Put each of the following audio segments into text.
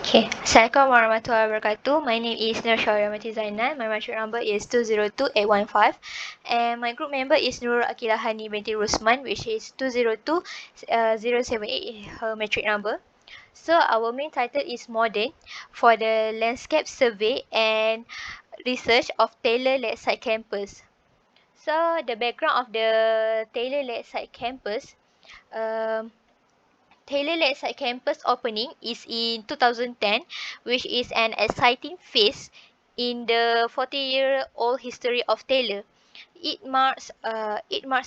Okay. Assalamualaikum warahmatullahi wabarakatuh. My name is Nur Syawamati Zainal. My matric number is 202815. And my group member is Nurul Akilah Hani binti Rusman, which is 202078, her matric number. So our main title is Modern for the landscape survey and research of Taylor Lakeside Campus. So the background of the Taylor Lakeside Campus, um, Taylor Lakeside campus opening is in 2010, which is an exciting phase in the 40-year-old history of Taylor. It marks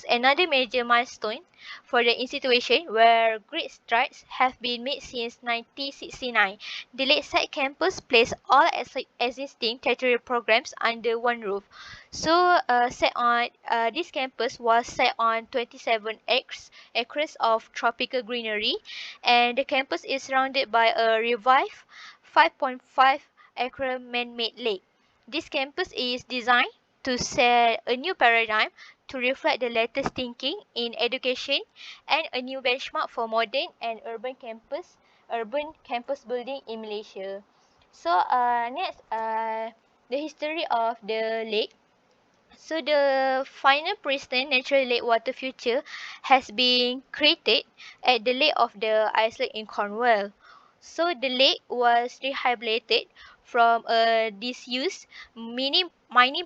another major milestone for the institution where great strides have been made since 1969. The Lakeside campus placed all existing tertiary programs under one roof. So, this campus was set on 27 acres of tropical greenery, and the campus is surrounded by a revived 5.5-acre man-made lake. This campus is designed to set a new paradigm to reflect the latest thinking in education and a new benchmark for modern and urban campus building in Malaysia. So next, the history of the lake. So the final pristine natural lake water feature has been created at the lake of the islet in Cornwall. So the lake was rehabilitated from a disused mining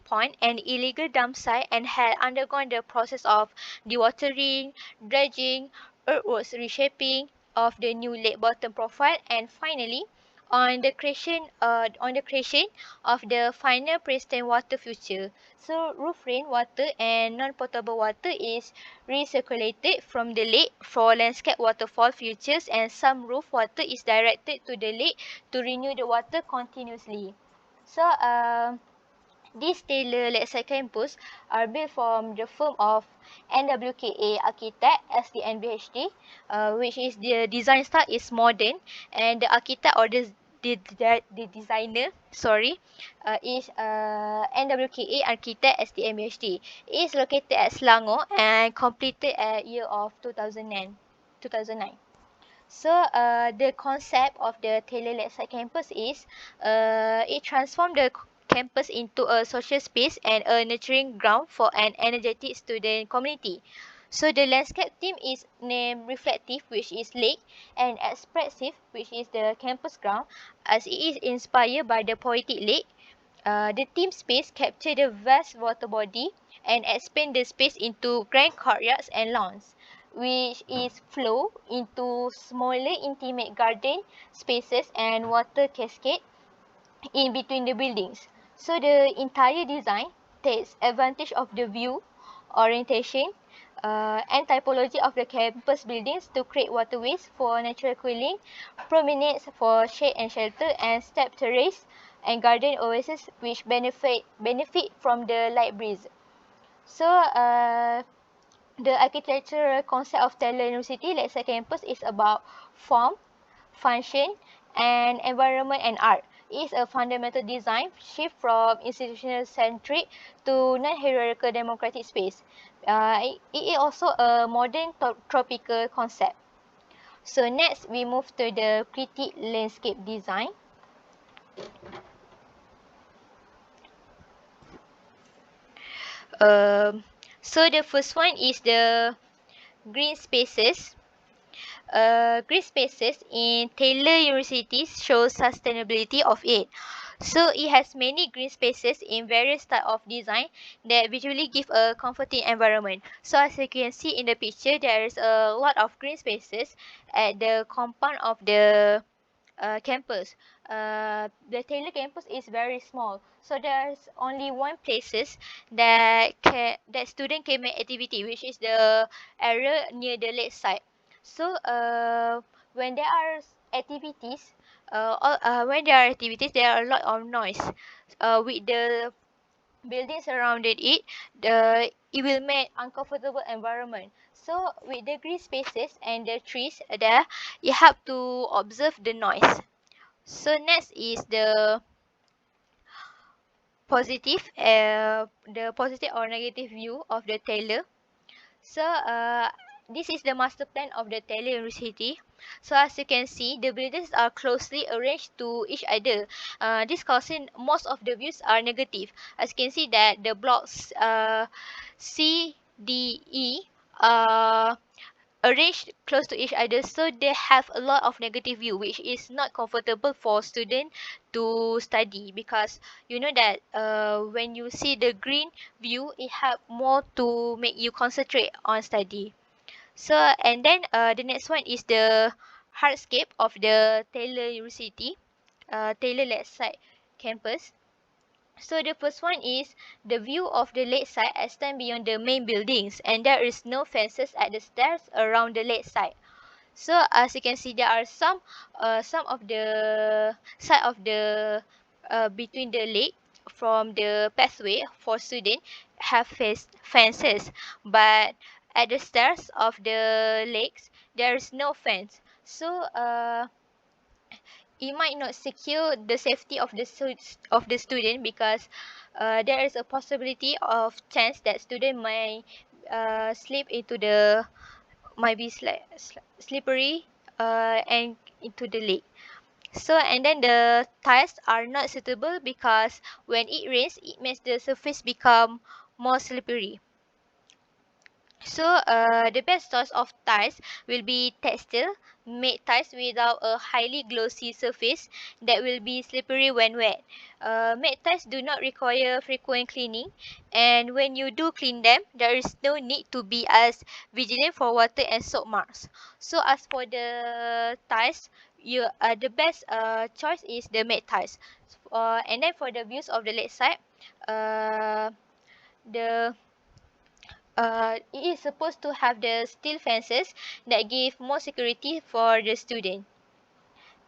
point and illegal dump site and had undergone the process of dewatering, dredging, earthworks reshaping of the new lake bottom profile, and finally on the creation of the final pristine water feature. So roof rainwater and non-potable water is recirculated from the lake for landscape waterfall features, and some roof water is directed to the lake to renew the water continuously. So these Taylor Lakeside campus are built from the firm of NWKA Architect as the NBHD, which is the design style is modern, and the architect or the designer, is NWKA Architect as the MBHD. It is located at Selangor and completed at year of 2009. So the concept of the Taylor Lakeside campus is it transformed the campus into a social space and a nurturing ground for an energetic student community. So the landscape theme is named Reflective, which is lake, and Expressive, which is the campus ground, as it is inspired by the poetic lake. The theme space capture the vast water body and expand the space into grand courtyards and lawns, which is flow into smaller intimate garden spaces and water cascade in between the buildings. So the entire design takes advantage of the view, orientation, and typology of the campus buildings to create waterways for natural cooling, promenades for shade and shelter, and step terrace and garden oases which benefit from the light breeze. So the architectural concept of Taylor University Lakeside Campus is about form, function, and environment and art. It is a fundamental design shift from institutional centric to non-hierarchical democratic space. It is also a modern tropical concept. So next we move to the critique landscape design. So the first one is the green spaces. Green spaces in Taylor University shows sustainability of it. So it has many green spaces in various type of design that visually give a comforting environment. So as you can see in the picture, there is a lot of green spaces at the compound of the campus. The Taylor campus is very small, so there's only one places that student can make activity, which is the area near the lakeside. So when there are activities, there are a lot of noise. With the buildings surrounded it, it will make uncomfortable environment. So with the green spaces and the trees there, you have to observe the noise. So next is the positive or negative view of the Taylor. So this is the master plan of the Taylor University. So as you can see, the buildings are closely arranged to each other. This causing most of the views are negative. As you can see that the blocks C, D, E are arranged close to each other, so they have a lot of negative view, which is not comfortable for student to study, because you know that when you see the green view, it help more to make you concentrate on study. So and then the next one is the hardscape of the Taylor University, Taylor Lakeside campus. So the first one is the view of the lakeside extend beyond the main buildings, and there is no fences at the stairs around the lakeside. So as you can see, there are some of the side of the between the lake from the pathway for student have fences, but at the stairs of the lakes there is no fence. So it might not secure the safety of of the student, because there is a possibility of chance that student might slip into the might be slippery and into the lake. So and then the tiles are not suitable, because when it rains it makes the surface become more slippery. So the best source of tiles will be textile made tiles without a highly glossy surface that will be slippery when wet. Made tiles do not require frequent cleaning, and when you do clean them, there is no need to be as vigilant for water and soap marks. So as for the tiles, the best choice is the made tiles. And then for the views of the lakeside, the it is supposed to have the steel fences that give more security for the student.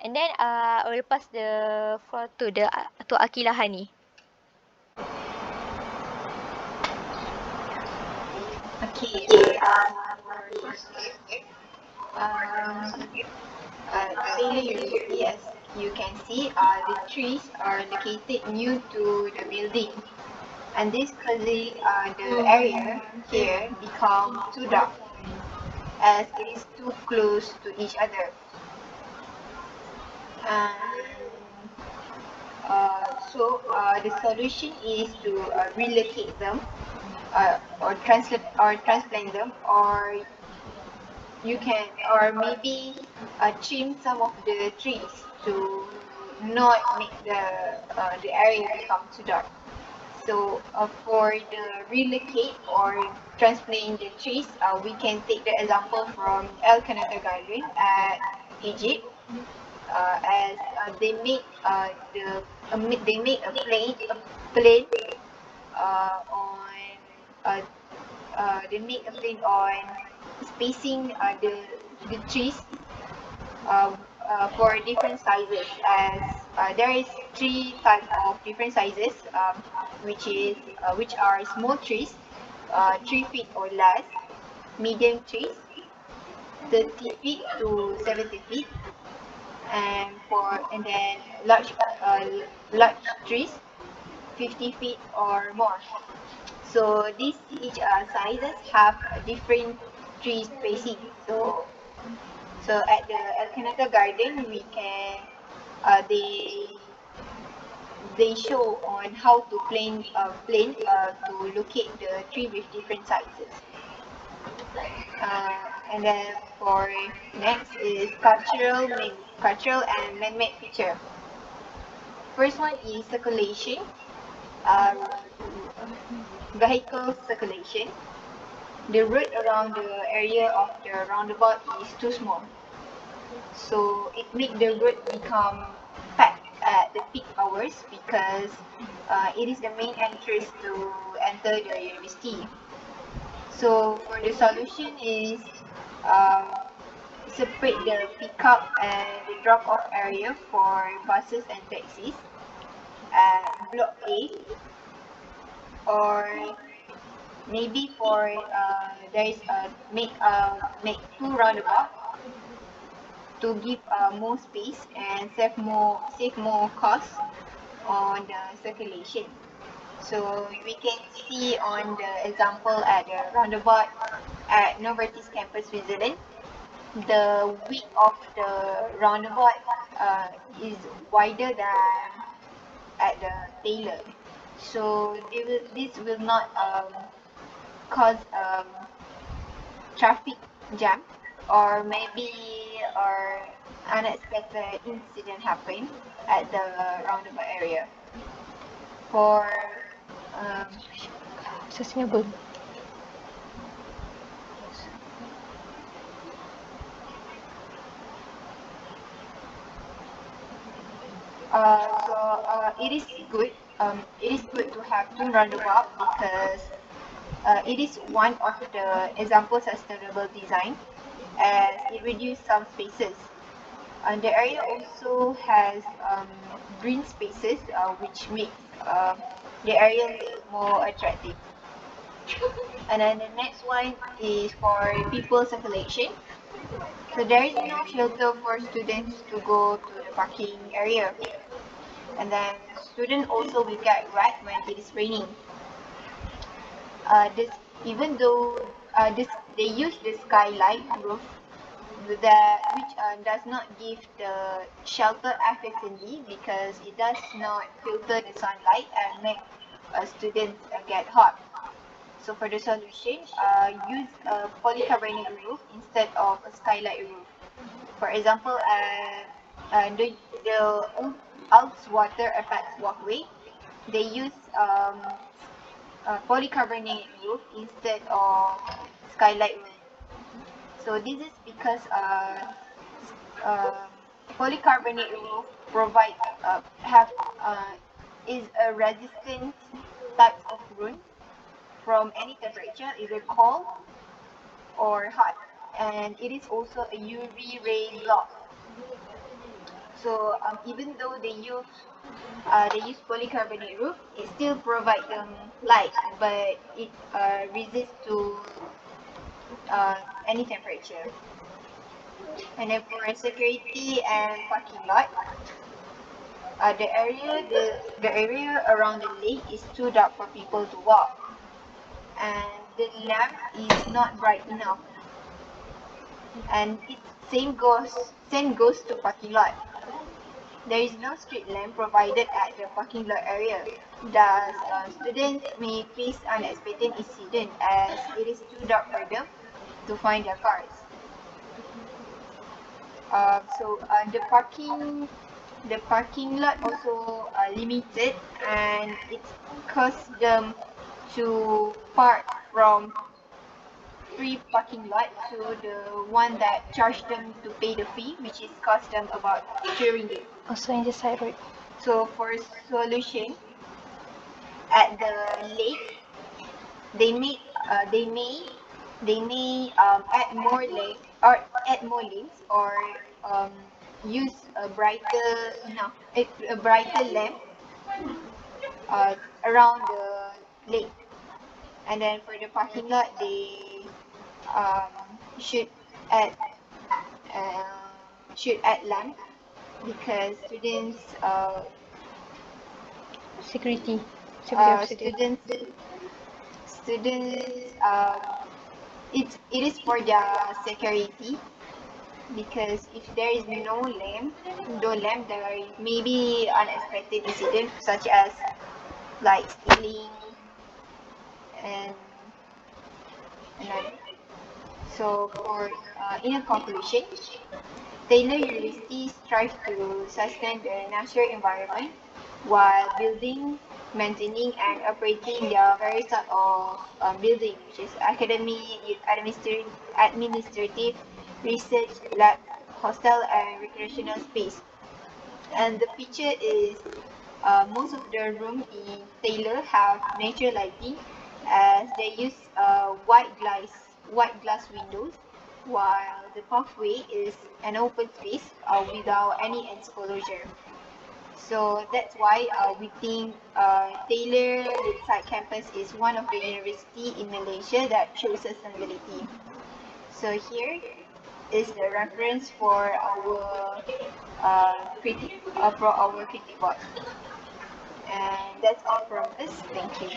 And then I will pass the floor to Akila Hani. Okay, Taylor University, as you can see, the trees are located near to the building, and this causes the area here become too dark, as it is too close to each other. And the solution is to relocate them, or transplant them, or you can, or maybe trim some of the trees to not make the area become too dark. So for the relocate or transplant the trees, we can take the example from El Canada Garden at Egypt, as they make a plane on uh, they make a plane on spacing the trees uh, for different sizes, as there is three types of different sizes, which are small trees, 3 feet or less, medium trees, 30 feet to 70 feet, and then uh, large trees, 50 feet or more. So these each sizes have a different tree spacing. So at the El Canada Garden, we can they show on how to plane to locate the tree with different sizes. And then for next is cultural and man-made feature. First one is circulation, uh, vehicle circulation. The route around the area of the roundabout is too small, so it makes the road become packed at the peak hours, because it is the main entrance to enter the university. So for the solution is um, separate the pickup and the drop-off area for buses and taxis at Block A, or maybe for there is make two roundabout to give more space and save more cost on the circulation. So we can see on the example at the roundabout at Novartis Campus, Switzerland. the width of the roundabout is wider than at the Taylor. So this will not cause traffic jam, or maybe or unexpected incident happen at the roundabout area. For um, Sustainable. it is good. It is good to have two roundabout because it is one of the example sustainable design, as it reduces some spaces. And the area also has green spaces, which makes the area look more attractive. And then the next one is for people circulation. So there is no shelter for students to go to the parking area. And then students also will get wet when it is raining. This even though they use the skylight roof that which does not give the shelter efficiently because it does not filter the sunlight and make students get hot. So for the solution, use a polycarbonate roof instead of a skylight roof. For example, the Alps water affects walkway. They use polycarbonate roof instead of skylight roof. So this is because uh, polycarbonate roof provide have is a resistant type of roof from any temperature, either cold or hot, and it is also a UV ray block. So even though they use polycarbonate roof, it still provide them light, but it resists to any temperature. And then for security and parking lot, the area around the lake is too dark for people to walk, and the lamp is not bright enough. And it same goes to parking lot. There is no street lamp provided at the parking lot area. Thus, students may face unexpected incident as it is too dark for them to find their cars. The parking lot also limited, and it costs them to park from free parking lot to the one that charge them to pay the fee, which is cost them about 3 ringgit. Also in the side road. So for solution at the lake, they may add more lanes or um, use a brighter lamp uh, around the lake. And then for the parking lot, they um, should add uh, lamp because Security. Security of city. students it is for their security, because if there is no lamp, there may be unexpected incident such as like stealing and another. So for in a conclusion, Taylor University strives to sustain the natural environment while building, maintaining, and operating their various type of building, which is academy, administrative, research, lab, hostel, and recreational space. And the feature is most of the room in Taylor have natural lighting, as they use white glass windows, while the pathway is an open space without any enclosure. So that's why we think Taylor Lakeside Campus is one of the university in Malaysia that shows sustainability. So here is the reference for our critic board. And that's all from us. Thank you.